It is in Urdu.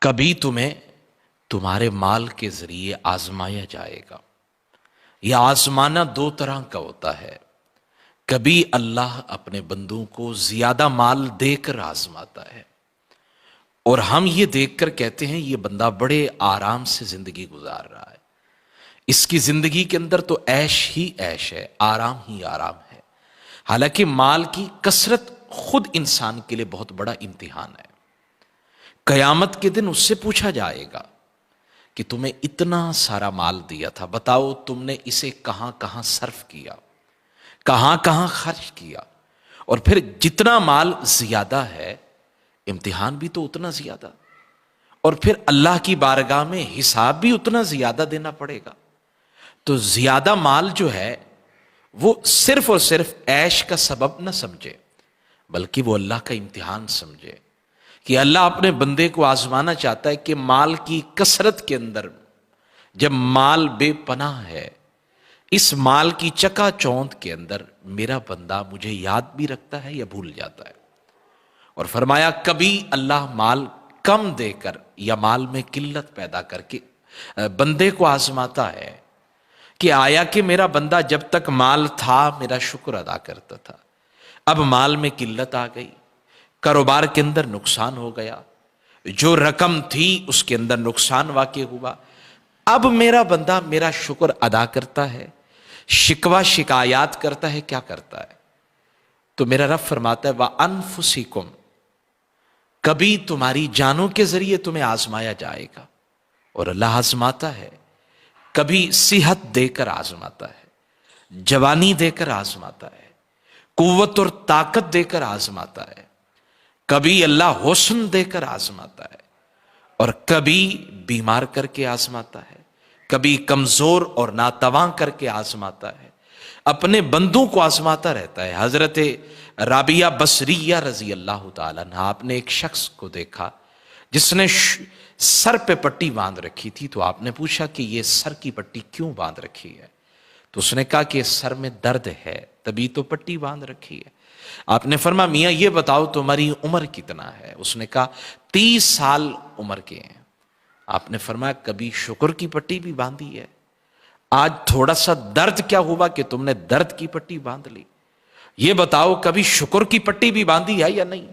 کبھی تمہیں تمہارے مال کے ذریعے آزمایا جائے گا۔ یہ آزمانا دو طرح کا ہوتا ہے۔ کبھی اللہ اپنے بندوں کو زیادہ مال دے کر آزماتا ہے، اور ہم یہ دیکھ کر کہتے ہیں یہ بندہ بڑے آرام سے زندگی گزار رہا ہے، اس کی زندگی کے اندر تو عیش ہی عیش ہے، آرام ہی آرام ہے۔ حالانکہ مال کی کثرت خود انسان کے لیے بہت بڑا امتحان ہے۔ قیامت کے دن اس سے پوچھا جائے گا کہ تمہیں اتنا سارا مال دیا تھا، بتاؤ تم نے اسے کہاں کہاں صرف کیا، کہاں کہاں خرچ کیا؟ اور پھر جتنا مال زیادہ ہے امتحان بھی تو اتنا زیادہ، اور پھر اللہ کی بارگاہ میں حساب بھی اتنا زیادہ دینا پڑے گا۔ تو زیادہ مال جو ہے وہ صرف اور صرف عیش کا سبب نہ سمجھے، بلکہ وہ اللہ کا امتحان سمجھے کہ اللہ اپنے بندے کو آزمانا چاہتا ہے کہ مال کی کثرت کے اندر جب مال بے پناہ ہے، اس مال کی چکا چوند کے اندر میرا بندہ مجھے یاد بھی رکھتا ہے یا بھول جاتا ہے۔ اور فرمایا کبھی اللہ مال کم دے کر یا مال میں قلت پیدا کر کے بندے کو آزماتا ہے کہ آیا کہ میرا بندہ جب تک مال تھا میرا شکر ادا کرتا تھا، اب مال میں قلت آ گئی، کاروبار کے اندر نقصان ہو گیا، جو رقم تھی اس کے اندر نقصان واقع ہوا، اب میرا بندہ میرا شکر ادا کرتا ہے، شکوہ شکایات کرتا ہے، کیا کرتا ہے؟ تو میرا رب فرماتا ہے وَأَنفُسِكُمْ، کبھی تمہاری جانوں کے ذریعے تمہیں آزمایا جائے گا، اور اللہ آزماتا ہے، کبھی صحت دے کر آزماتا ہے، جوانی دے کر آزماتا ہے، قوت اور طاقت دے کر آزماتا ہے، کبھی اللہ حسن دے کر آزماتا ہے، اور کبھی بیمار کر کے آزماتا ہے، کبھی کمزور اور ناتواں کر کے آزماتا ہے، اپنے بندوں کو آزماتا رہتا ہے۔ حضرت رابعہ بصریہ رضی اللہ تعالیٰ عنہ، آپ نے ایک شخص کو دیکھا جس نے سر پہ پٹی باندھ رکھی تھی، تو آپ نے پوچھا کہ یہ سر کی پٹی کیوں باندھ رکھی ہے؟ تو اس نے کہا کہ سر میں درد ہے تبھی تو پٹی باندھ رکھی ہے۔ آپ نے فرمایا میاں یہ بتاؤ تمہاری عمر کتنا ہے؟ اس نے کہا 30 سال عمر کے ہیں۔ آپ نے فرمایا کبھی شکر کی پٹی بھی باندھی ہے؟ آج تھوڑا سا درد کیا ہوا کہ تم نے درد کی پٹی باندھ لی؟ یہ بتاؤ کبھی شکر کی پٹی بھی باندھی ہے یا نہیں؟